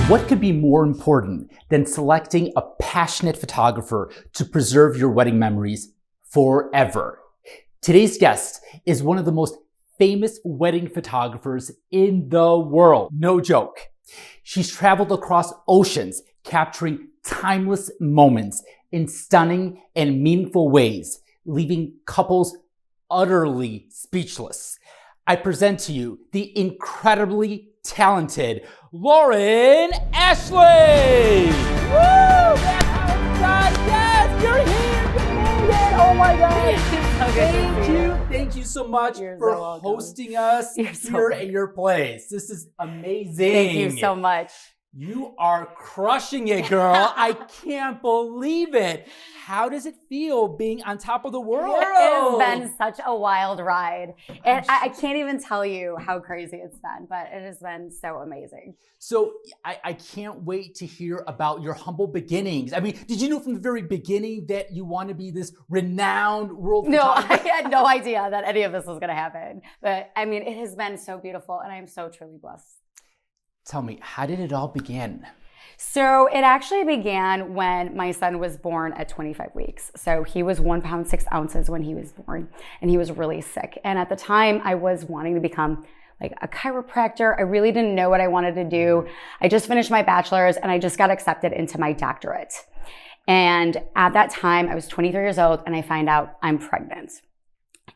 What could be more important than selecting a passionate photographer to preserve your wedding memories forever? Today's guest is one of the most famous wedding photographers in the world. No joke. She's traveled across oceans, capturing timeless moments in stunning and meaningful ways, leaving couples utterly speechless. I present to you the incredibly talented Lauren Ashley! Woo! That's how it's done! Yes! You're here! You made it! Oh my God! Thank you so much for hosting us here at your place. This is amazing. Thank you so much. You are crushing it, girl. I can't believe it. How does it feel being on top of the world? It has been such a wild ride. And I can't even tell you how crazy it's been, but it has been so amazing. So I can't wait to hear about your humble beginnings. I mean, did you know from the very beginning that you want to be this renowned world photographer? No, I had no idea that any of this was going to happen. But I mean, it has been so beautiful and I am so truly blessed. Tell me, how did it all begin? So it actually began when my son was born at 25 weeks. So he was 1 pound, 6 ounces when he was born, and he was really sick. And at the time I was wanting to become like a chiropractor. I really didn't know what I wanted to do. I just finished my bachelor's and I just got accepted into my doctorate. And at that time I was 23 years old and I find out I'm pregnant.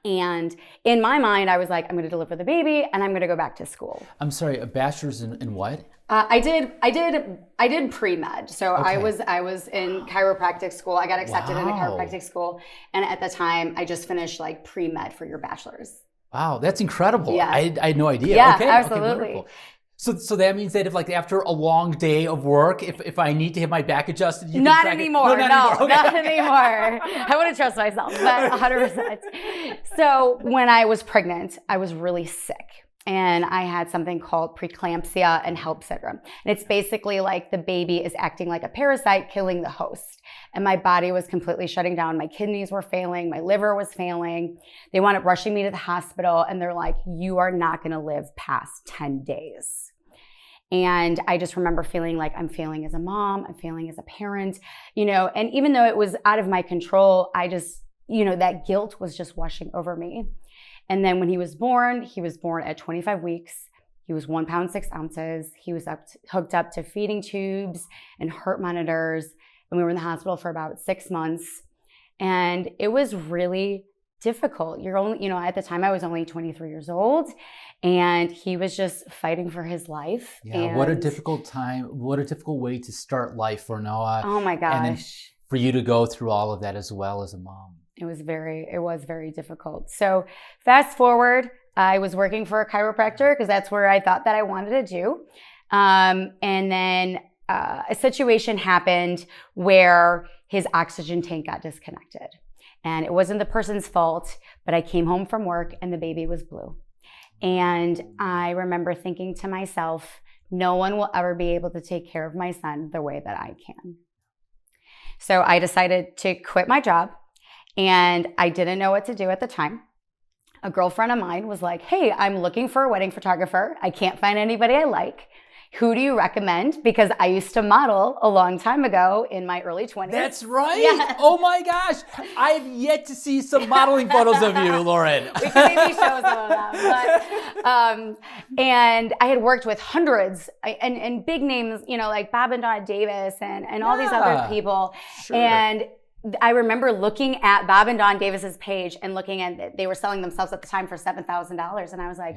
And in my mind, I was like, I'm going to deliver the baby and I'm going to go back to school. I'm sorry, a bachelor's in what? I did pre-med. So okay. I was in chiropractic school. I got accepted into chiropractic school. And at the time I just finished like pre-med for your bachelor's. Wow, that's incredible. Yeah. I had no idea. Yeah, okay, absolutely. Okay, so that means that if like after a long day of work, if I need to have my back adjusted, you not can anymore. No, not anymore. I want to trust myself, but 100%. So when I was pregnant, I was really sick. And I had something called preeclampsia and HELLP syndrome. And it's basically like the baby is acting like a parasite, killing the host. And my body was completely shutting down. My kidneys were failing. My liver was failing. They wound up rushing me to the hospital. And they're like, you are not going to live past 10 days. And I just remember feeling like I'm failing as a mom. I'm failing as a parent, and even though it was out of my control, I just, that guilt was just washing over me. And then when he was born at 25 weeks. He was 1 pound, 6 ounces. He was hooked up to feeding tubes and heart monitors. And we were in the hospital for about 6 months. And it was really difficult. At the time I was only 23 years old and he was just fighting for his life. Yeah, and what a difficult time. What a difficult way to start life for Noah. Oh my gosh. And then for you to go through all of that as well as a mom. It was very difficult. So fast forward, I was working for a chiropractor because that's where I thought that I wanted to do. And then a situation happened where his oxygen tank got disconnected. And it wasn't the person's fault, but I came home from work and the baby was blue. And I remember thinking to myself, no one will ever be able to take care of my son the way that I can. So I decided to quit my job. And I didn't know what to do at the time. A girlfriend of mine was like, hey, I'm looking for a wedding photographer. I can't find anybody I like. Who do you recommend? Because I used to model a long time ago in my early 20s. That's right. Yeah. Oh my gosh. I've yet to see some modeling photos of you, Lauren. We can maybe show some of them. And I had worked with hundreds and big names, like Bob and Dawn Davis and all these other people. Sure. And I remember looking at Bob and Dawn Davis's page and looking at, they were selling themselves at the time for $7,000. And I was like,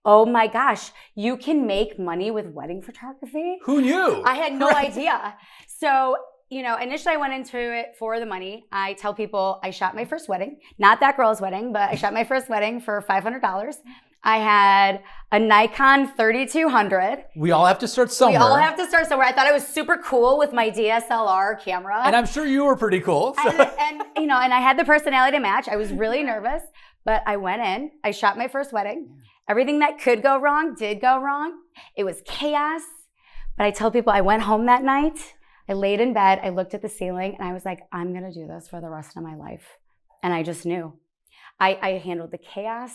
oh my gosh, you can make money with wedding photography? Who knew? I had no idea. So, initially I went into it for the money. I tell people I shot my first wedding, not that girl's wedding, but I shot my first wedding for $500. I had a Nikon 3200. We all have to start somewhere. I thought I was super cool with my DSLR camera. And I'm sure you were pretty cool. So. And I had the personality to match. I was really nervous, but I went in, I shot my first wedding. Everything that could go wrong did go wrong. It was chaos. But I tell people I went home that night, I laid in bed, I looked at the ceiling and I was like, I'm gonna do this for the rest of my life. And I just knew. I handled the chaos.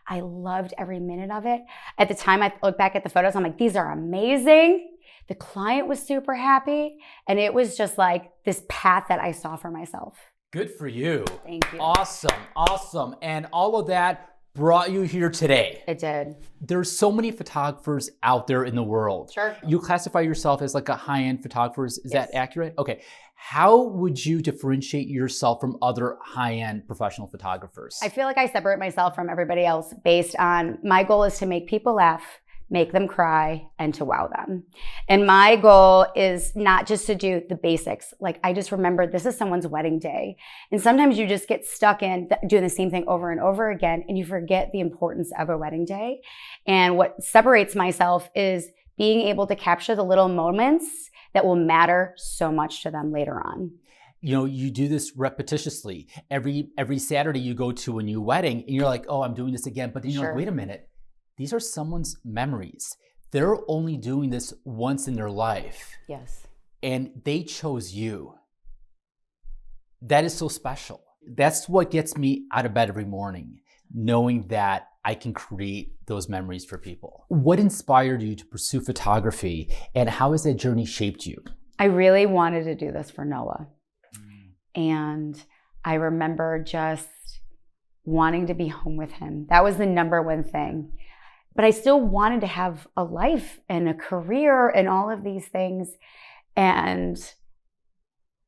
I loved every minute of it. At the time, I look back at the photos, I'm like, these are amazing. The client was super happy. And it was just like this path that I saw for myself. Good for you. Thank you. Awesome. And all of that brought you here today. It did. There's so many photographers out there in the world. Sure. You classify yourself as like a high-end photographer. Is Yes. that accurate? Okay. How would you differentiate yourself from other high-end professional photographers? I feel like I separate myself from everybody else based on my goal is to make people laugh, make them cry, and to wow them. And my goal is not just to do the basics. Like, I just remember this is someone's wedding day. And sometimes you just get stuck in doing the same thing over and over again, and you forget the importance of a wedding day. And what separates myself is being able to capture the little moments that will matter so much to them later on. You know, you do this repetitiously. Every Saturday you go to a new wedding and you're like, oh, I'm doing this again. But then you're Sure. like, wait a minute. These are someone's memories. They're only doing this once in their life. Yes. And they chose you. That is so special. That's what gets me out of bed every morning, knowing that I can create those memories for people. What inspired you to pursue photography, and how has that journey shaped you? I really wanted to do this for Noah. And I remember just wanting to be home with him. That was the number one thing. But I still wanted to have a life and a career and all of these things. And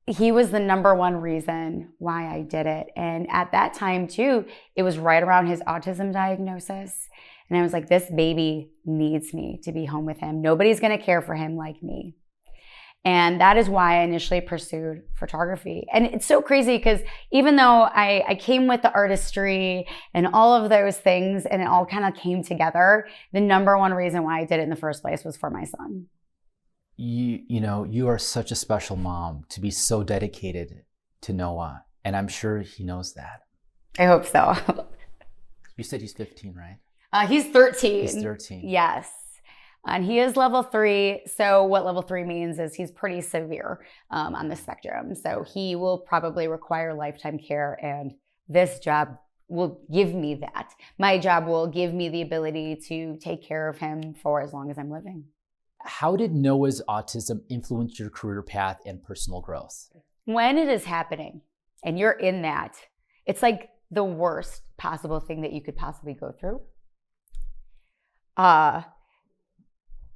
he was the number one reason why I did it. And at that time too, it was right around his autism diagnosis. And I was like, this baby needs me to be home with him. Nobody's going to care for him like me. And that is why I initially pursued photography. And it's so crazy because even though I came with the artistry and all of those things and it all kind of came together, the number one reason why I did it in the first place was for my son. You know, you are such a special mom to be so dedicated to Noah. And I'm sure he knows that. I hope so. You said he's 15, right? He's 13. He's 13. Yes. And he is level 3. So what level 3 means is he's pretty severe on the spectrum. So he will probably require lifetime care. And this job will give me that. My job will give me the ability to take care of him for as long as I'm living. How did Noah's autism influence your career path and personal growth? When it is happening and you're in that, it's like the worst possible thing that you could possibly go through.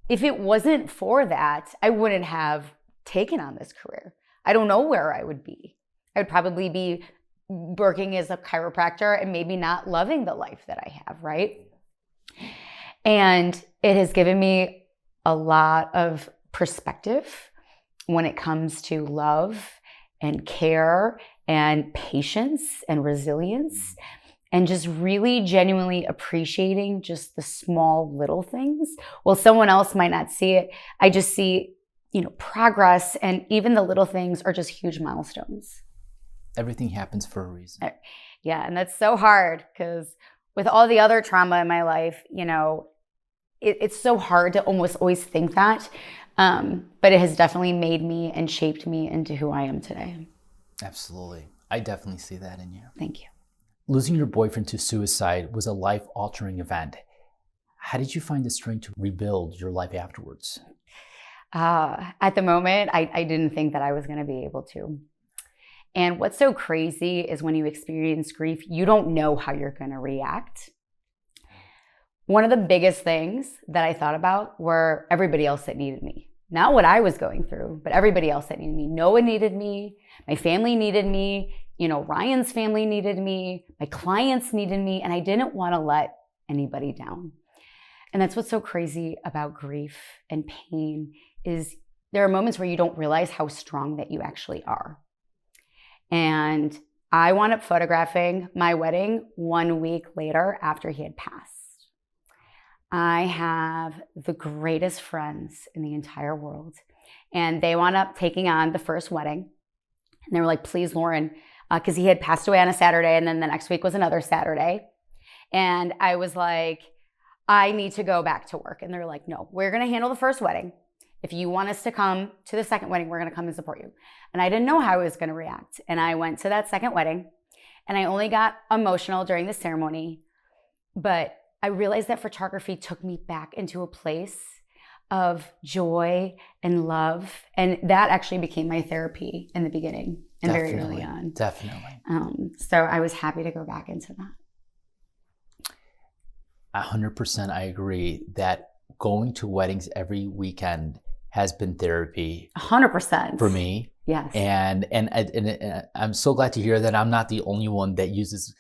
If it wasn't for that, I wouldn't have taken on this career. I don't know where I would be. I would probably be working as a chiropractor and maybe not loving the life that I have, right? And it has given me a lot of perspective when it comes to love and care and patience and resilience. And just really genuinely appreciating just the small little things. Well, someone else might not see it. I just see, progress, and even the little things are just huge milestones. Everything happens for a reason. Yeah, and that's so hard because with all the other trauma in my life, it's so hard to almost always think that. But it has definitely made me and shaped me into who I am today. Absolutely. I definitely see that in you. Thank you. Losing your boyfriend to suicide was a life-altering event. How did you find the strength to rebuild your life afterwards? At the moment, I didn't think that I was going to be able to. And what's so crazy is when you experience grief, you don't know how you're going to react. One of the biggest things that I thought about were everybody else that needed me. Not what I was going through, but everybody else that needed me. Noah needed me. My family needed me. Ryan's family needed me. My clients needed me. And I didn't want to let anybody down. And that's what's so crazy about grief and pain is there are moments where you don't realize how strong that you actually are. And I wound up photographing my wedding 1 week later after he had passed. I have the greatest friends in the entire world. And they wound up taking on the first wedding. And they were like, please, Lauren, because he had passed away on a Saturday and then the next week was another Saturday. And I was like, I need to go back to work. And they're like, no, we're going to handle the first wedding. If you want us to come to the second wedding, we're going to come and support you. And I didn't know how I was going to react. And I went to that second wedding and I only got emotional during the ceremony. But I realized that photography took me back into a place of joy and love. And that actually became my therapy in the beginning and very early on. Definitely. So I was happy to go back into that. 100% I agree that going to weddings every weekend has been therapy. 100%. For me. Yes. And I'm so glad to hear that I'm not the only one that uses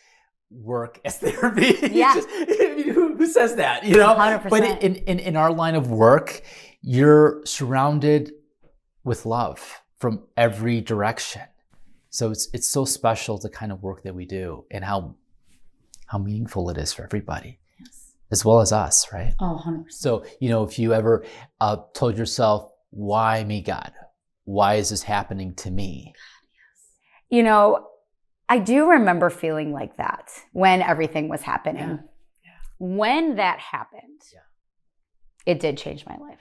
work as therapy. Yeah. Who says that, you know? 100%. But in our line of work, you're surrounded with love from every direction. So it's so special, the kind of work that we do and how meaningful it is for everybody. Yes. As well as us, right? Oh, 100%. So, if you ever told yourself, why me, God? Why is this happening to me? I do remember feeling like that when everything was happening. Yeah. When that happened, it did change my life.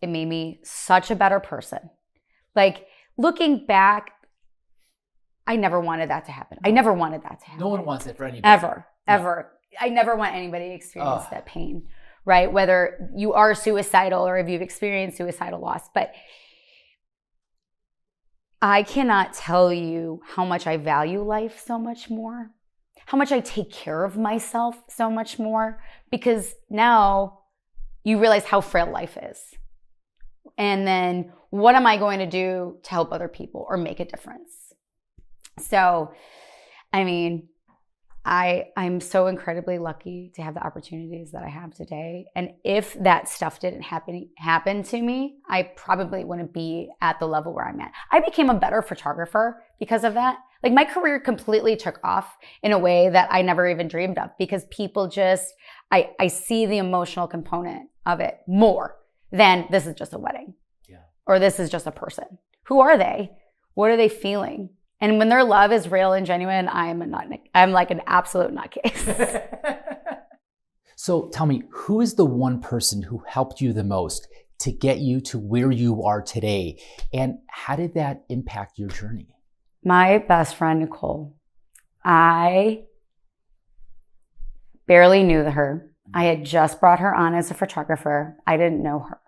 It made me such a better person. Like, looking back, I never wanted that to happen. I never wanted that to happen. No one wants it for anybody. Ever. I never want anybody to experience that pain, right? Whether you are suicidal or if you've experienced suicidal loss. But I cannot tell you how much I value life so much more, how much I take care of myself so much more, because now you realize how frail life is. And then what am I going to do to help other people or make a difference? So, I'm so incredibly lucky to have the opportunities that I have today. And if that stuff didn't happen to me, I probably wouldn't be at the level where I'm at. I became a better photographer because of that. Like, my career completely took off in a way that I never even dreamed of, because people just, I see the emotional component of it more than this is just a wedding. Yeah. Or this is just a person. Who are they? What are they feeling? And when their love is real and genuine, I'm like an absolute nutcase. So tell me, who is the one person who helped you the most to get you to where you are today? And how did that impact your journey? My best friend, Nicole. I barely knew her. I had just brought her on as a photographer. I didn't know her.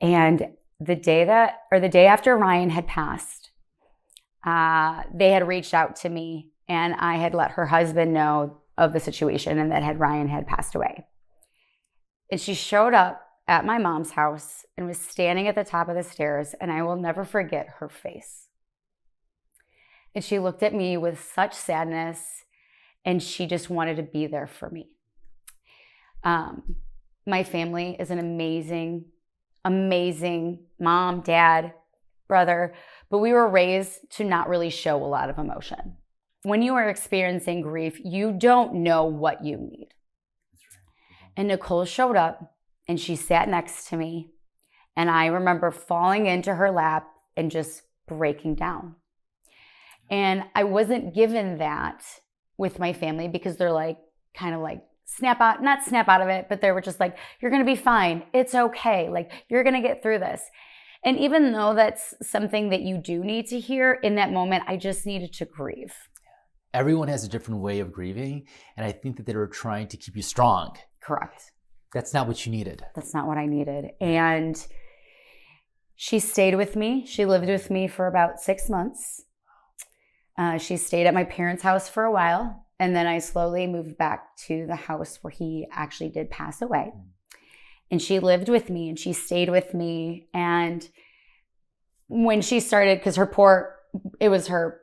And the day after Ryan had passed, they had reached out to me, and I had let her husband know of the situation and that Ryan had passed away. And she showed up at my mom's house and was standing at the top of the stairs, and I will never forget her face. And she looked at me with such sadness, and she just wanted to be there for me. My family is an amazing, amazing mom, dad, brother, but we were raised to not really show a lot of emotion. When you are experiencing grief, you don't know what you need. And Nicole showed up, and she sat next to me, and I remember falling into her lap and just breaking down. And I wasn't given that with my family, because they're like, kind of like, not snap out of it, but they were just like, you're going to be fine. It's okay. Like, you're going to get through this. And even though that's something that you do need to hear, in that moment, I just needed to grieve. Everyone has a different way of grieving, and I think that they were trying to keep you strong. Correct. That's not what you needed. That's not what I needed. And she stayed with me. She lived with me for about 6 months. She stayed at my parents' house for a while, and then I slowly moved back to the house where he actually did pass away. And she lived with me, and she stayed with me. And when she started, because it was her,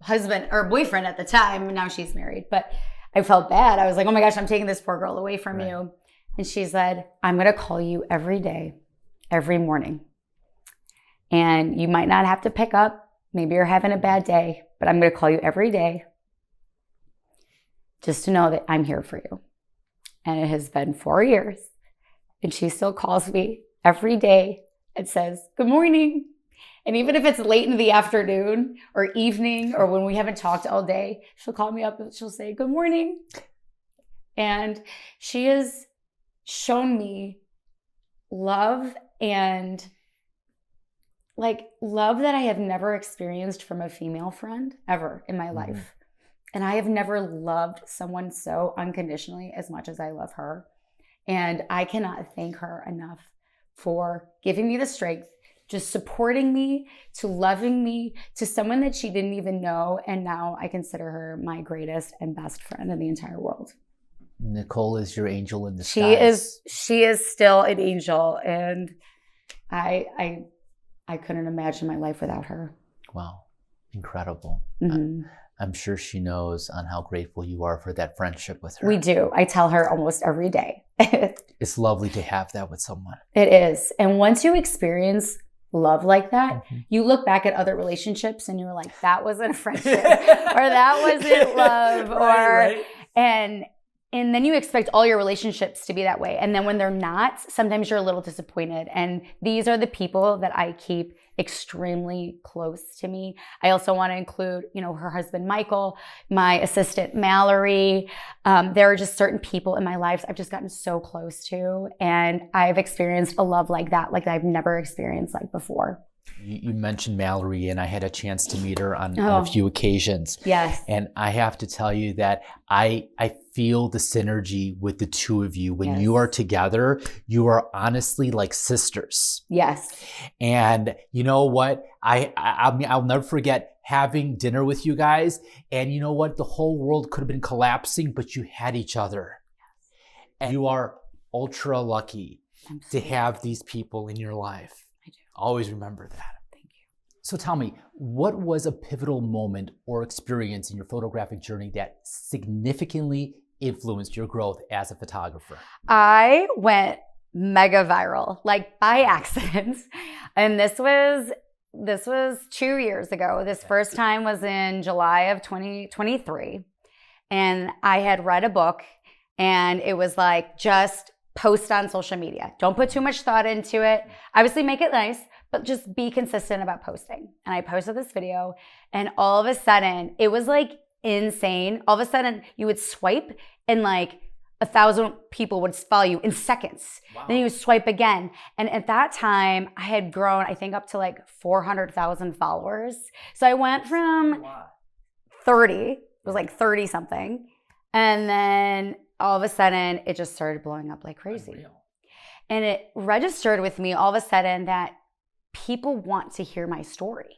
husband or boyfriend at the time, and now she's married. But I felt bad. I was like, oh my gosh, I'm taking this poor girl away from you. And she said, I'm going to call you every day, every morning. And you might not have to pick up. Maybe you're having a bad day, but I'm going to call you every day just to know that I'm here for you. And it has been 4 years. And she still calls me every day and says, good morning. And even if it's late in the afternoon or evening, or when we haven't talked all day, she'll call me up and she'll say, good morning. And she has shown me love, and love that I have never experienced from a female friend ever in my life. And I have never loved someone so unconditionally as much as I love her. And I cannot thank her enough for giving me the strength, just supporting me, to loving me, to someone that she didn't even know. And now I consider her my greatest and best friend in the entire world. Nicole is your angel in disguise. She is still an angel. And I couldn't imagine my life without her. Wow. Incredible. Mm-hmm. I'm sure she knows on how grateful you are for that friendship with her. We do. I tell her almost every day. It's lovely to have that with someone. It is. And once you experience love like that, you look back at other relationships and you're like, that wasn't a friendship or that wasn't love. Right. And then you expect all your relationships to be that way. And then when they're not, sometimes you're a little disappointed. And these are the people that I keep extremely close to me. I also want to include, her husband, Michael, my assistant, Mallory. There are just certain people in my life I've just gotten so close to. And I've experienced a love like that, like I've never experienced like before. You mentioned Mallory, and I had a chance to meet her on a few occasions. Yes. And I have to tell you that I feel the synergy with the two of you. When you are together, you are honestly like sisters. Yes. And you know what? I'll never forget having dinner with you guys. And you know what? The whole world could have been collapsing, but you had each other. And you are ultra lucky to have these people in your life. Always remember that. Thank you. So tell me, what was a pivotal moment or experience in your photographic journey that significantly influenced your growth as a photographer? I went mega viral, like by accident. And this was 2 years ago. This first time was in July of 2023. And I had read a book, and it was like, just post on social media. Don't put too much thought into it. Obviously make it nice, but just be consistent about posting. And I posted this video, and all of a sudden, it was like insane. All of a sudden, you would swipe and like 1,000 people would follow you in seconds. Wow. Then you would swipe again. And at that time, I had grown, I think, up to like 400,000 followers. So I went from 30, it was like 30 something. And then all of a sudden, it just started blowing up like crazy. Unreal. And it registered with me all of a sudden that people want to hear my story.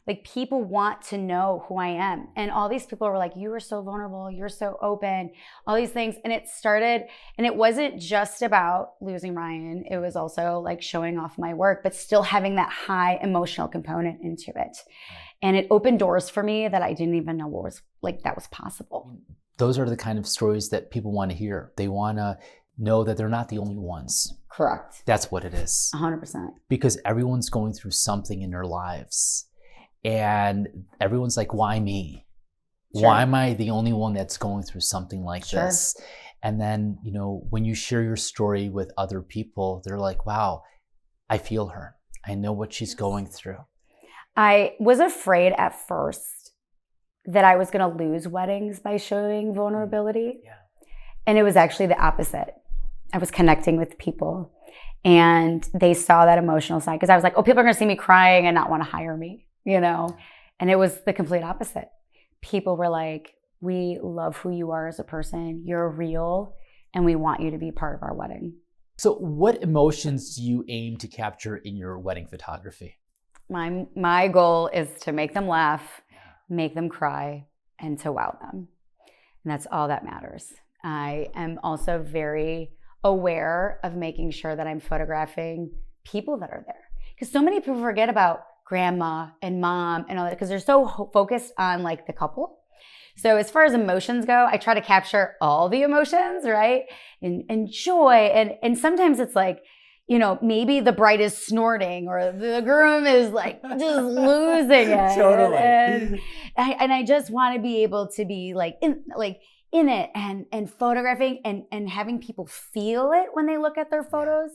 Like, people want to know who I am. And all these people were like, you are so vulnerable, you're so open, all these things. And it started, and it wasn't just about losing Ryan. It was also like showing off my work, but still having that high emotional component into it. And it opened doors for me that I didn't even know that was possible. Those are the kind of stories that people want to hear. They want to know that they're not the only ones. Correct. That's what it is. 100%. Because everyone's going through something in their lives. And everyone's like, why me? Sure. Why am I the only one that's going through something like this? And then, when you share your story with other people, they're like, wow, I feel her. I know what she's going through. I was afraid at first that I was going to lose weddings by showing vulnerability. Yeah. And it was actually the opposite. I was connecting with people, and they saw that emotional side, because I was like, oh, people are going to see me crying and not want to hire me, And it was the complete opposite. People were like, we love who you are as a person. You're real, and we want you to be part of our wedding. So what emotions do you aim to capture in your wedding photography? My goal is to make them laugh, make them cry, and to wow them. And that's all that matters. I am also very aware of making sure that I'm photographing people that are there. Because so many people forget about grandma and mom and all that, because they're so focused on like the couple. So as far as emotions go, I try to capture all the emotions, right? And joy. And sometimes it's like, maybe the bride is snorting, or the groom is like just losing it. Totally. And I just want to be able to be in it and photographing and having people feel it when they look at their photos,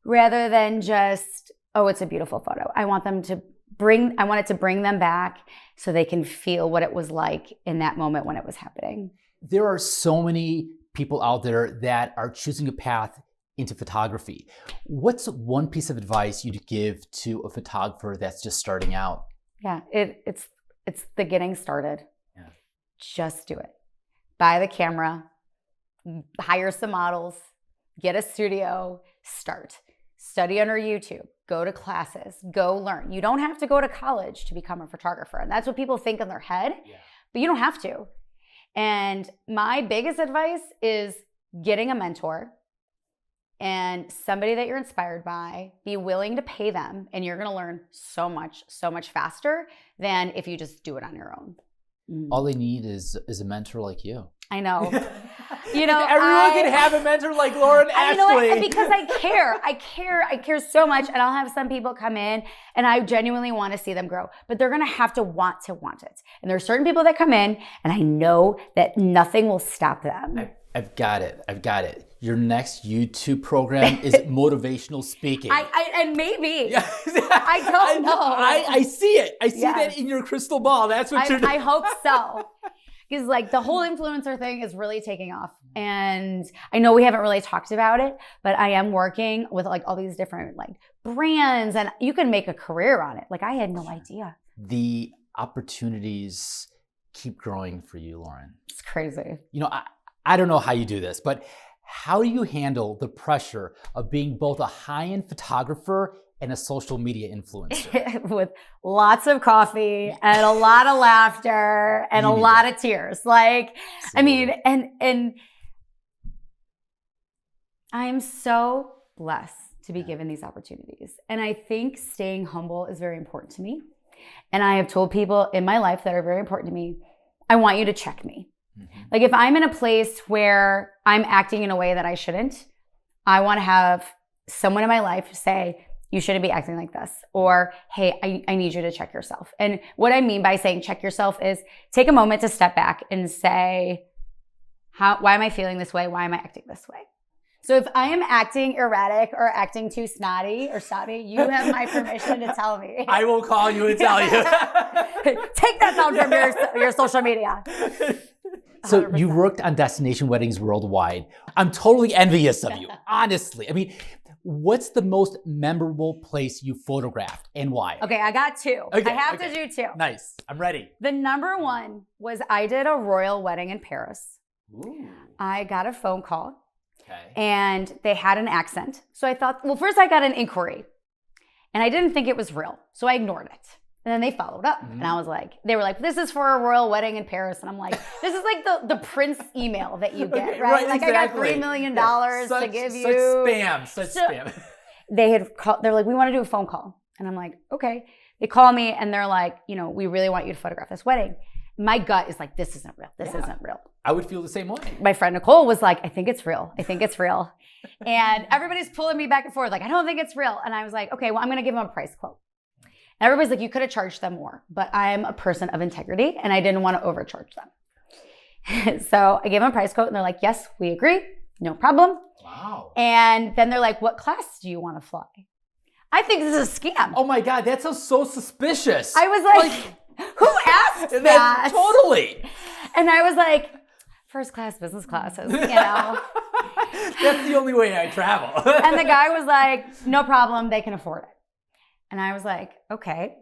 rather than just, oh, it's a beautiful photo. I want it to bring them back so they can feel what it was like in that moment when it was happening. There are so many people out there that are choosing a path into photography. What's one piece of advice you'd give to a photographer that's just starting out? Yeah, it's the getting started. Yeah. Just do it. Buy the camera, hire some models, get a studio, start. Study under YouTube, go to classes, go learn. You don't have to go to college to become a photographer. And that's what people think in their head, but you don't have to. And my biggest advice is getting a mentor and somebody that you're inspired by. Be willing to pay them, and you're going to learn so much faster than if you just do it on your own. All they need is a mentor like you. I know. Everyone can have a mentor like Lauren Ashley. You know what? And because I care so much, and I'll have some people come in and I genuinely want to see them grow, but they're going to have to want it. And there are certain people that come in and I know that nothing will stop them. I've got it. Your next YouTube program is motivational speaking. And maybe. I don't know. I see it. I see that in your crystal ball. That's what you're doing. I hope so. Because like the whole influencer thing is really taking off. And I know we haven't really talked about it, but I am working with like all these different like brands, and you can make a career on it. Like I had no idea. The opportunities keep growing for you, Lauren. It's crazy. I don't know how you do this, but how do you handle the pressure of being both a high-end photographer and a social media influencer? With lots of coffee and a lot of laughter and a lot of tears. Like, absolutely. I mean, and I am so blessed to be given these opportunities. And I think staying humble is very important to me. And I have told people in my life that are very important to me, I want you to check me. Like if I'm in a place where I'm acting in a way that I shouldn't, I want to have someone in my life say, you shouldn't be acting like this. Or, hey, I need you to check yourself. And what I mean by saying check yourself is take a moment to step back and say, why am I feeling this way? Why am I acting this way? So if I am acting erratic or acting too snotty or snotty, you have my permission to tell me. I will call you and tell you. Take that down from your social media. So 100%. you worked on destination weddings worldwide. I'm totally envious of you, honestly. I mean, what's the most memorable place you photographed and why? Okay, I got two. I have to do two. Nice, I'm ready. The number one was I did a royal wedding in Paris. Ooh. I got a phone call and they had an accent. So I thought, well, first I got an inquiry and I didn't think it was real. So I ignored it. And then they followed up and I was like, they were like, this is for a royal wedding in Paris. And I'm like, this is like the Prince email that you get, right? Like exactly. I got $3 million to give you. Such spam. They had called, they're like, we want to do a phone call. And I'm like, okay. They call me and they're like, we really want you to photograph this wedding. My gut is like, this isn't real. This isn't real. I would feel the same way. My friend Nicole was like, I think it's real. And everybody's pulling me back and forth. Like, I don't think it's real. And I was like, okay, well, I'm going to give them a price quote. And everybody's like, you could have charged them more, but I'm a person of integrity and I didn't want to overcharge them. So I gave them a price quote and they're like, yes, we agree. No problem. Wow. And then they're like, what class do you want to fly? I think this is a scam. Oh my God, that sounds so suspicious. I was like who asked that? Totally. And I was like, first class, business classes, That's the only way I travel. And the guy was like, no problem, they can afford it. And I was like, okay.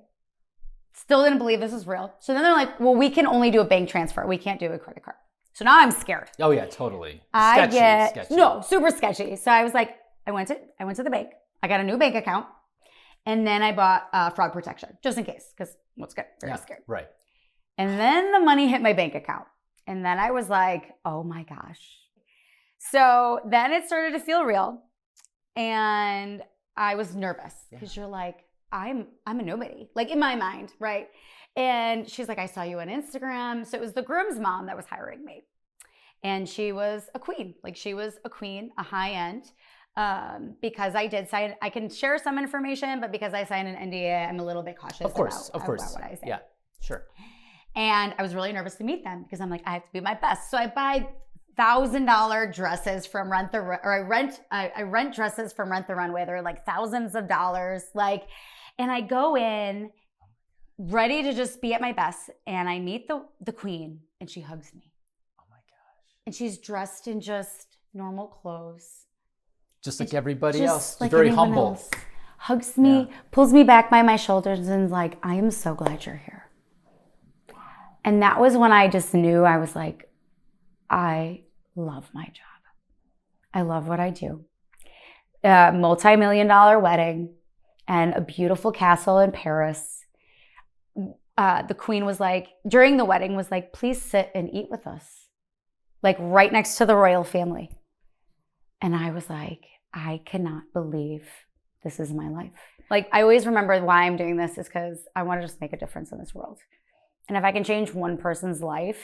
Still didn't believe this was real. So then they're like, well, we can only do a bank transfer. We can't do a credit card. So now I'm scared. Oh yeah, totally. Sketchy. No, super sketchy. So I was like, I went to the bank. I got a new bank account. And then I bought fraud protection, just in case, because what's good? Very scared. Right. And then the money hit my bank account. And then I was like, oh my gosh. So then it started to feel real. And I was nervous because you're like, I'm a nobody, like in my mind, right? And she's like, I saw you on Instagram. So it was the groom's mom that was hiring me. And she was a queen. Like she was a queen, a high end. Because I did sign, I can share some information, but because I signed an NDA, I'm a little bit cautious of course. about what I say. Yeah, sure. And I was really nervous to meet them because I'm like, I have to be my best. So I buy $1,000 dresses from I rent dresses from Rent the Runway. They're like thousands of dollars. And I go in ready to just be at my best. And I meet the queen and she hugs me. Oh my gosh. And she's dressed in just normal clothes. Just like everybody else. Like very humble. Else. Hugs me, pulls me back by my shoulders and is like, I am so glad you're here. Wow. And that was when I just knew, I was like, I love my job. I love what I do. A multi-million-dollar wedding and a beautiful castle in Paris. The queen was like, during the wedding was like, please sit and eat with us. Like right next to the royal family. And I was like, I cannot believe this is my life. Like I always remember why I'm doing this is because I want to just make a difference in this world. And if I can change one person's life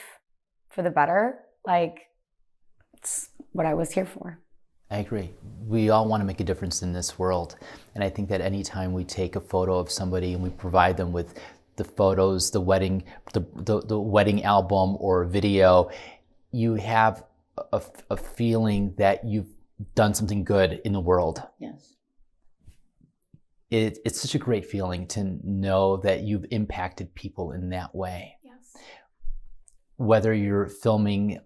for the better, like it's what I was here for. I agree. We all want to make a difference in this world. And I think that anytime we take a photo of somebody and we provide them with the photos, the wedding album or video, you have a feeling that you've done something good in the world. Yes. It's such a great feeling to know that you've impacted people in that way. Yes. Whether you're filming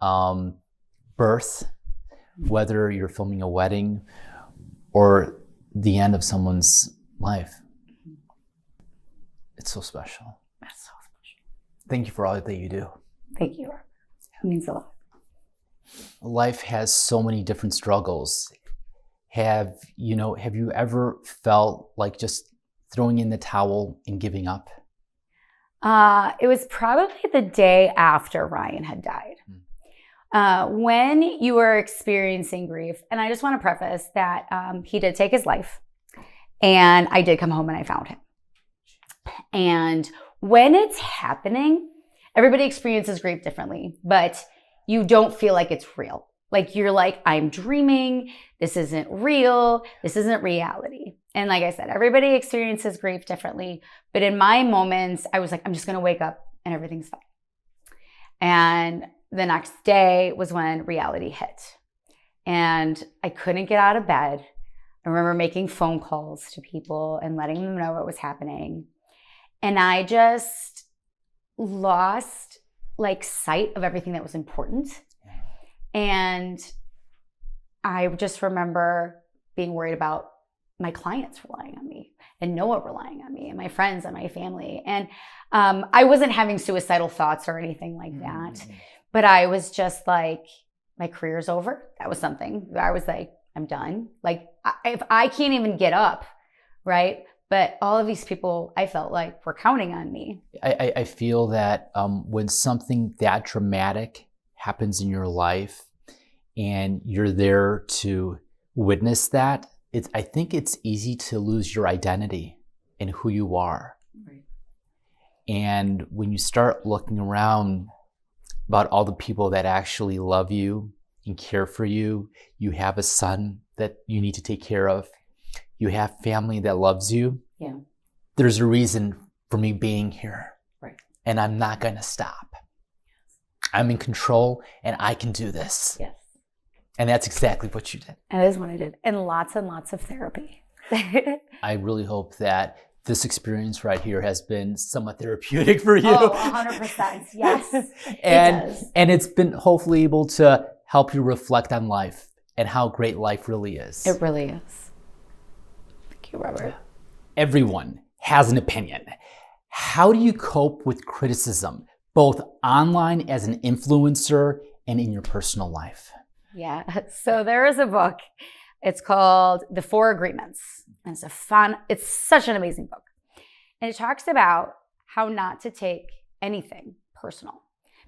birth, whether you're filming a wedding, or the end of someone's life. It's so special. That's so special. Thank you for all that you do. Thank you. It means a lot. Life has so many different struggles. Have you ever felt like just throwing in the towel and giving up? It was probably the day after Ryan had died. When you are experiencing grief, and I just want to preface that he did take his life, and I did come home and I found him. And when it's happening, everybody experiences grief differently, but you don't feel like it's real. Like you're like, I'm dreaming. This isn't real. This isn't reality. And like I said, everybody experiences grief differently. But in my moments, I was like, I'm just going to wake up and everything's fine. And the next day was when reality hit. And I couldn't get out of bed. I remember making phone calls to people and letting them know what was happening. And I just lost like sight of everything that was important. And I just remember being worried about my clients relying on me and Noah relying on me and my friends and my family. And I wasn't having suicidal thoughts or anything like that, but I was just like, my career's over. That was something. I was like, I'm done. Like, if I can't even get up, right? But all of these people, I felt like were counting on me. I feel that when something that dramatic happens in your life and you're there to witness that, I think it's easy to lose your identity in who you are. Right. And when you start looking around about all the people that actually love you and care for you, you have a son that you need to take care of, you have family that loves you. Yeah. There's a reason for me being here. Right. And I'm not going to stop. I'm in control and I can do this. Yes. And that's exactly what you did. And that is what I did. And lots of therapy. I really hope that this experience right here has been somewhat therapeutic for you. Oh, 100%. Yes. And it's been hopefully able to help you reflect on life and how great life really is. It really is. Thank you, Robert. Everyone has an opinion. How do you cope with criticism, both online as an influencer and in your personal life? Yeah. So there is a book. It's called The 4 Agreements. And it's such an amazing book. And it talks about how not to take anything personal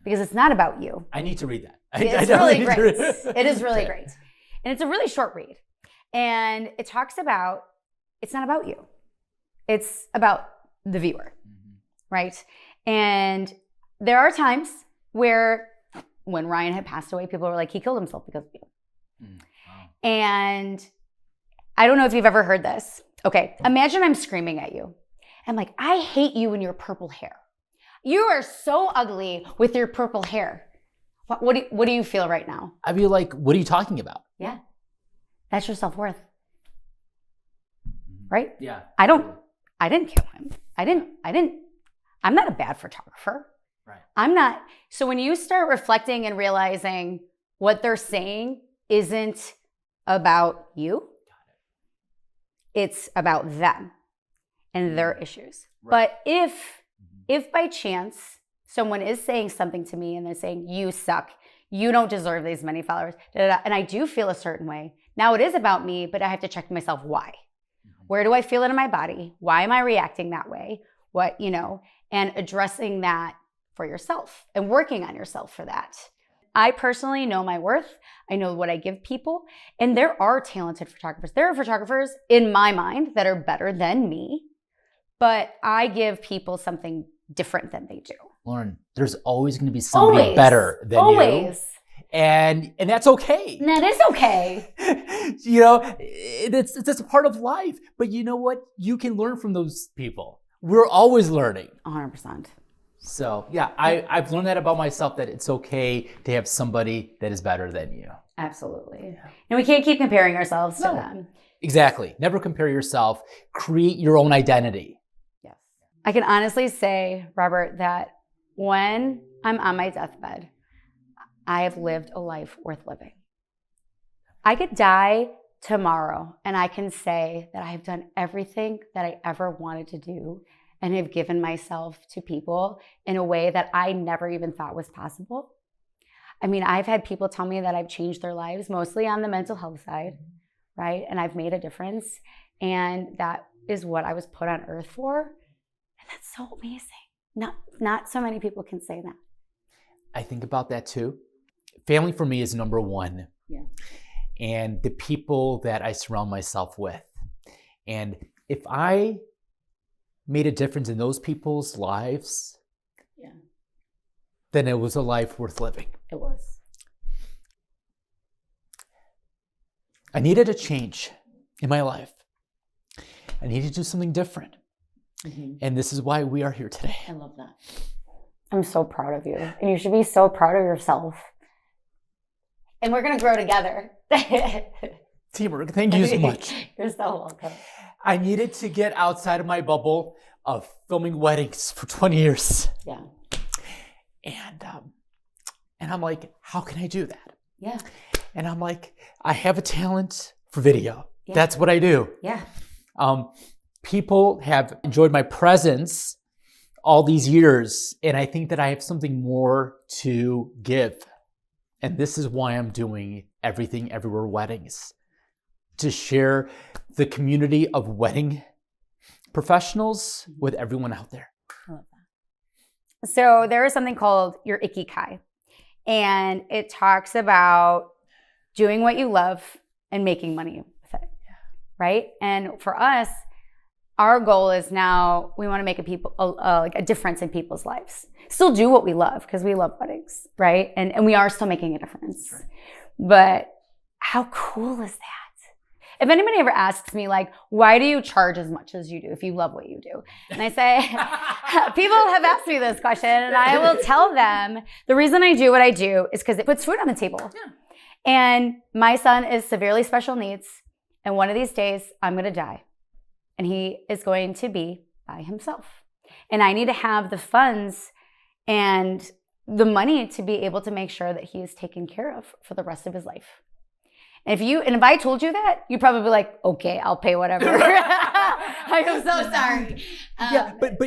because it's not about you. I need to read that. It's really great. It is really great. And it's a really short read. And it talks about, it's not about you. It's about the viewer, right? And there are times where when Ryan had passed away, people were like, he killed himself because of you. Wow. And I don't know if you've ever heard this. Okay, imagine I'm screaming at you. I'm like, I hate you and your purple hair. You are so ugly with your purple hair. What do you feel right now? I'd be like, what are you talking about? Yeah, that's your self-worth, right? Yeah. I didn't kill him. I'm not a bad photographer. Right. I'm not. So when you start reflecting and realizing what they're saying isn't about you, it's about them and their issues. Right. But if by chance someone is saying something to me and they're saying, you suck, You don't deserve these many followers. And I do feel a certain way. Now it is about me, but I have to check myself why. Where do I feel it in my body? Why am I reacting that way? What, and addressing that for yourself and working on yourself for that. I personally know my worth. I know what I give people. And there are talented photographers. There are photographers in my mind that are better than me, but I give people something different than they do. Lauren, there's always going to be somebody better than you. Always. And that's okay. That is okay. It's a part of life. But you know what? You can learn from those people. We're always learning. 100%. So yeah, I've learned that about myself, that it's okay to have somebody that is better than you. Absolutely. Yeah. And we can't keep comparing ourselves to them. Exactly. Never compare yourself. Create your own identity. Yes. I can honestly say, Robert, that when I'm on my deathbed, I have lived a life worth living. I could die tomorrow and I can say that I have done everything that I ever wanted to do and have given myself to people in a way that I never even thought was possible. I mean, I've had people tell me that I've changed their lives, mostly on the mental health side, right? And I've made a difference. And that is what I was put on earth for. And that's so amazing. Not so many people can say that. I think about that too. Family for me is number one. Yeah. And the people that I surround myself with. And if I made a difference in those people's lives, then it was a life worth living. It was. I needed a change in my life. I needed to do something different. Mm-hmm. And this is why we are here today. I love that. I'm so proud of you. And you should be so proud of yourself. And we're going to grow together. Teamwork. Thank you so much. You're so welcome. I needed to get outside of my bubble of filming weddings for 20 years. Yeah. And I'm like, how can I do that? Yeah. And I'm like, I have a talent for video. Yeah. That's what I do. Yeah. People have enjoyed my presence all these years, and I think that I have something more to give. And this is why I'm doing Everything Everywhere Weddings, to share the community of wedding professionals with everyone out there. I love that. So there is something called your Ikigai, and it talks about doing what you love and making money with it, right? And for us, our goal is now we want to make a difference in people's lives. Still do what we love because we love weddings, right? And we are still making a difference. Right. But how cool is that? If anybody ever asks me, like, why do you charge as much as you do if you love what you do? And I say, people have asked me this question, and I will tell them the reason I do what I do is because it puts food on the table. Yeah. And my son is severely special needs, and one of these days I'm going to die, and he is going to be by himself. And I need to have the funds and the money to be able to make sure that he is taken care of for the rest of his life. And if I told you that, you'd probably be like, okay, I'll pay whatever. I am so sorry. But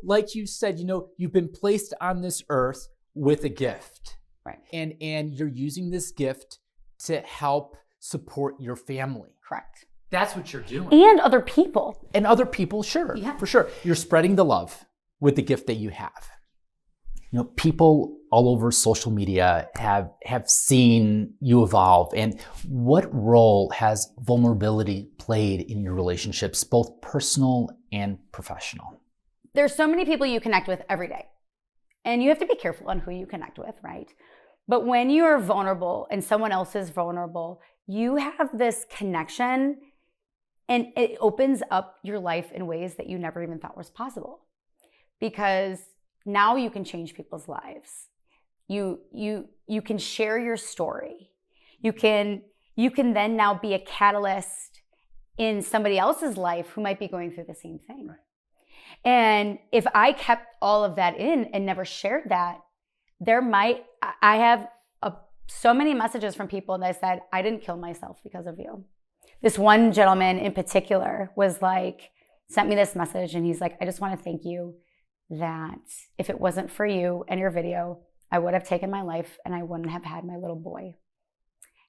like you said, you've been placed on this earth with a gift. Right. And you're using this gift to help support your family. Correct. That's what you're doing. And other people. And other people, sure. Yeah. For sure. You're spreading the love with the gift that you have. People all over social media have seen you evolve. And what role has vulnerability played in your relationships, both personal and professional? There's so many people you connect with every day. And you have to be careful on who you connect with, right? But when you are vulnerable and someone else is vulnerable, you have this connection and it opens up your life in ways that you never even thought was possible. Because now you can change people's lives. You can share your story. You can then now be a catalyst in somebody else's life who might be going through the same thing. Right. And if I kept all of that in and never shared that, I have so many messages from people that said, I didn't kill myself because of you. This one gentleman in particular sent me this message, and he's like, I just want to thank you that if it wasn't for you and your video, I would have taken my life and I wouldn't have had my little boy.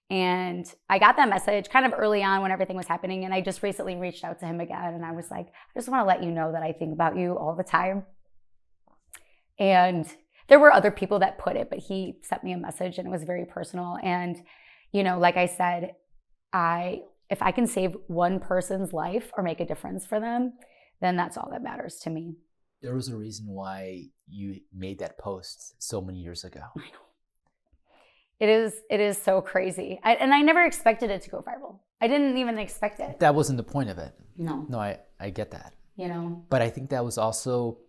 And I got that message kind of early on when everything was happening. And I just recently reached out to him again. And I was like, I just want to let you know that I think about you all the time. And there were other people that put it, but he sent me a message and it was very personal. And, you know, like I said, if I can save one person's life or make a difference for them, then that's all that matters to me. There was a reason why you made that post so many years ago. I know. It is so crazy. And I never expected it to go viral. I didn't even expect it. That wasn't the point of it. No. No, I get that. You know. But I think that was also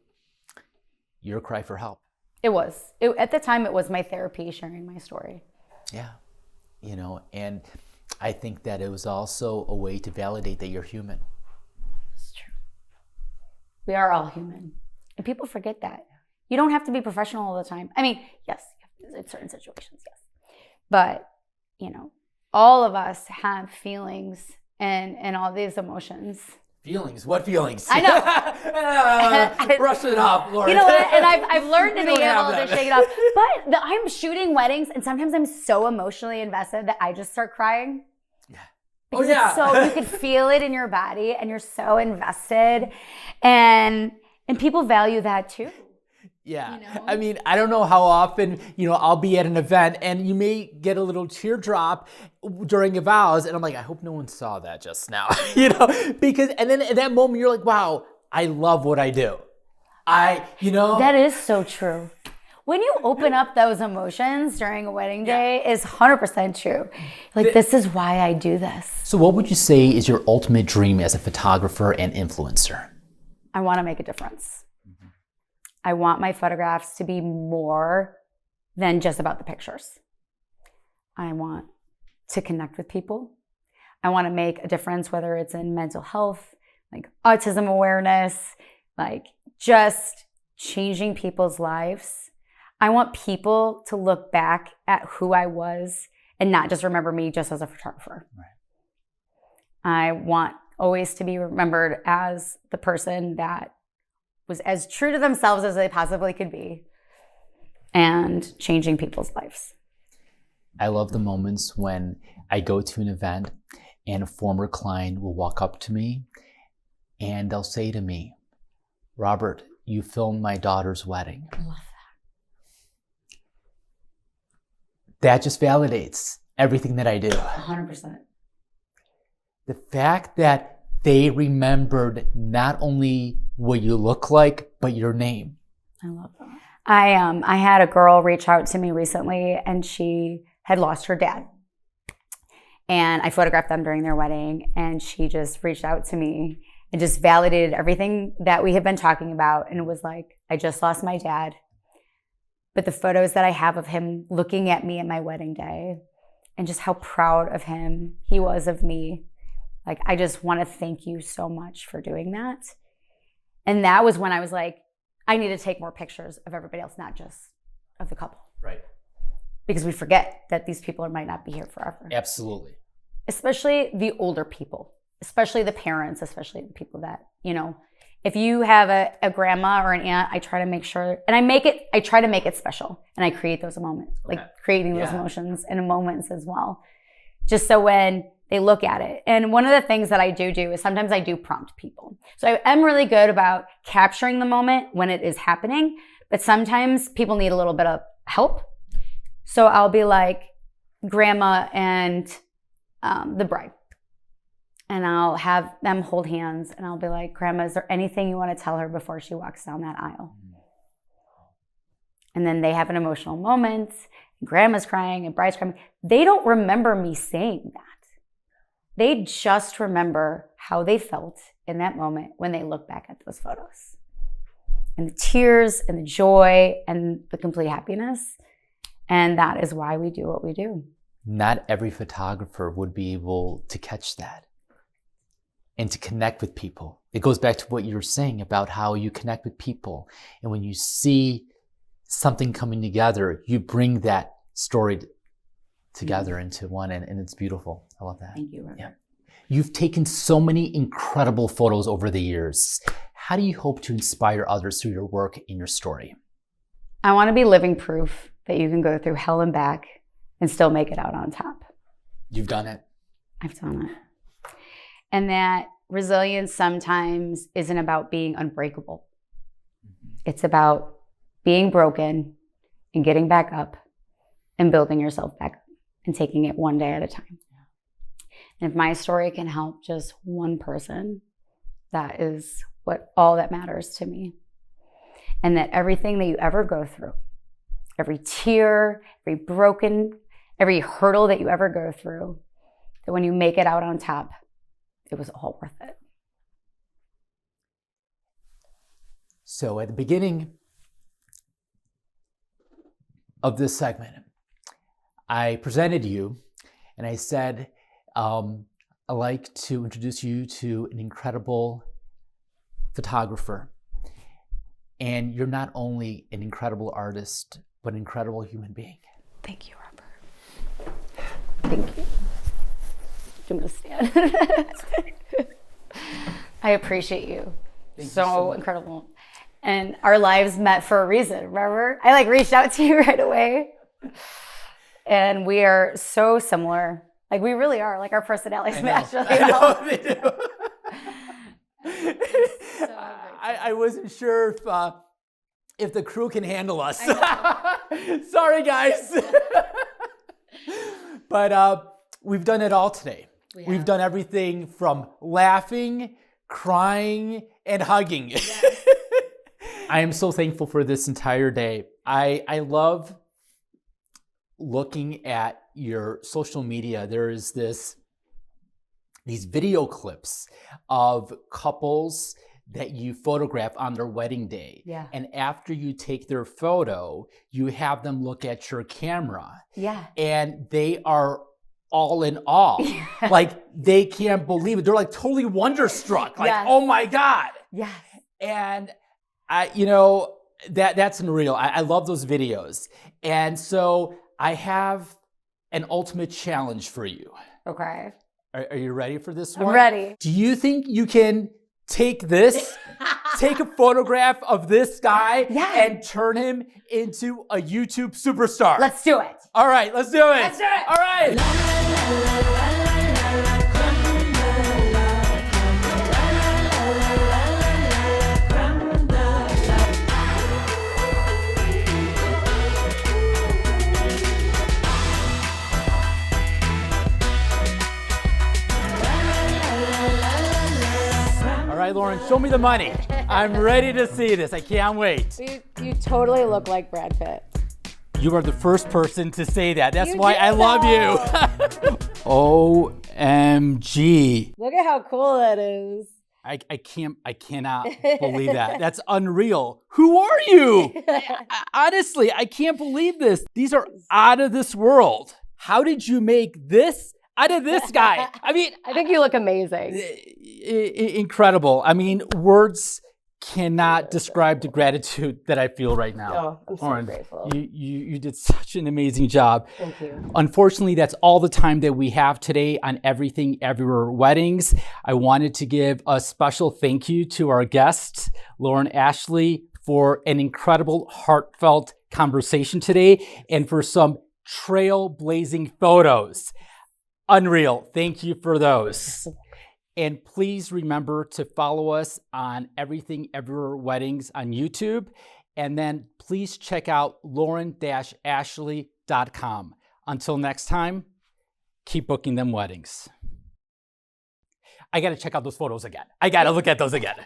your cry for help. It was. At the time, it was my therapy sharing my story. Yeah. You know, and I think that it was also a way to validate that you're human. It's true. We are all human. And people forget that. You don't have to be professional all the time. I mean, yes, in certain situations, yes. But, you know, all of us have feelings and all these emotions. Feelings? What feelings? I know. Brush it off, Lauren. You know what? And I've learned to be able to shake it off. But I'm shooting weddings, and sometimes I'm so emotionally invested that I just start crying. Yeah. Because it's so, you can feel it in your body, and you're so invested. And people value that too. Yeah. You know? I mean, I don't know how often, you know, I'll be at an event and you may get a little teardrop during a vows. And I'm like, I hope no one saw that just now, you know, because, and then at that moment you're like, wow, I love what I do. You know. That is so true. When you open up those emotions during a wedding day is 100% true. Like, this is why I do this. So what would you say is your ultimate dream as a photographer and influencer? I want to make a difference. I want my photographs to be more than just about the pictures. I want to connect with people. I want to make a difference, whether it's in mental health, like autism awareness, like just changing people's lives. I want people to look back at who I was and not just remember me just as a photographer. Right. I want always to be remembered as the person that was as true to themselves as they possibly could be and changing people's lives. I love the moments when I go to an event and a former client will walk up to me and they'll say to me, Robert, you filmed my daughter's wedding. I love that. That just validates everything that I do. 100%. The fact that they remembered not only what you look like, but your name. I love that. I had a girl reach out to me recently and she had lost her dad. And I photographed them during their wedding and she just reached out to me and just validated everything that we have been talking about. And it was like, I just lost my dad. But the photos that I have of him looking at me at my wedding day and just how proud of him he was of me. Like, I just want to thank you so much for doing that. And that was when I was like, I need to take more pictures of everybody else, not just of the couple. Right. Because we forget that these people might not be here forever. Absolutely. Especially the older people, especially the parents, especially the people that, you know, if you have a grandma or an aunt, I try to make sure, and I try to make it special. And I create those moments, like creating those emotions and moments as well. Just so when they look at it. And one of the things that I do is sometimes I do prompt people. So I am really good about capturing the moment when it is happening, but sometimes people need a little bit of help. So I'll be like grandma and the bride. And I'll have them hold hands and I'll be like, Grandma, is there anything you want to tell her before she walks down that aisle? And then they have an emotional moment. Grandma's crying and bride's crying. They don't remember me saying that. They just remember how they felt in that moment when they look back at those photos. And the tears and the joy and the complete happiness. And that is why we do what we do. Not every photographer would be able to catch that and to connect with people. It goes back to what you were saying about how you connect with people. And when you see something coming together, you bring that story together into one, and it's beautiful. I love that. Thank you, Robert. Yeah. You've taken so many incredible photos over the years. How do you hope to inspire others through your work and your story? I want to be living proof that you can go through hell and back and still make it out on top. You've done it. I've done it. And that resilience sometimes isn't about being unbreakable. It's about being broken and getting back up and building yourself back up and taking it one day at a time. And if my story can help just one person, that is all that matters to me. And that everything that you ever go through, every tear, every hurdle that you ever go through, that when you make it out on top, it was all worth it. So at the beginning of this segment, I presented you and I said, I'd like to introduce you to an incredible photographer. And you're not only an incredible artist, but an incredible human being. Thank you, Robert. Thank you. I'm gonna stand. I appreciate you. Thank you so incredible. And our lives met for a reason, remember? I reached out to you right away. And we are so similar. We really are. Our personalities match really well. They do. I wasn't sure if the crew can handle us. Sorry, guys. But we've done it all today. We've done everything from laughing, crying, and hugging. Yes. I am so thankful for this entire day. I love looking at your social media. There is these video clips of couples that you photograph on their wedding day. Yeah. And after you take their photo, you have them look at your camera. Yeah. And they are all in awe. Yeah. They can't believe it. They're totally wonderstruck. Yes. Oh my God. Yes. And that's unreal. I love those videos. And so I have an ultimate challenge for you. Okay. Are you ready for this one? I'm ready. Do you think you can take a photograph of this guy and turn him into a YouTube superstar? Let's do it. All right, let's do it. Let's do it. All right. All right, Lauren, show me the money. I'm ready to see this. I can't wait. You totally look like Brad Pitt. You are the first person to say that. That's why I love you. OMG. Look at how cool that is. I cannot believe that. That's unreal. Who are you? Honestly, I can't believe this. These are out of this world. How did you make this out of this guy? I think you look amazing. Incredible. Words cannot describe the gratitude that I feel right now. Oh, I'm so Lauren, grateful. You did such an amazing job. Thank you. Unfortunately, that's all the time that we have today on Everything Everywhere Weddings. I wanted to give a special thank you to our guest, Lauren Ashley, for an incredible, heartfelt conversation today and for some trailblazing photos. Unreal. Thank you for those. And please remember to follow us on Everything Everywhere Weddings on YouTube. And then please check out lauren-ashley.com. Until next time, keep booking them weddings. I got to check out those photos again. I got to look at those again.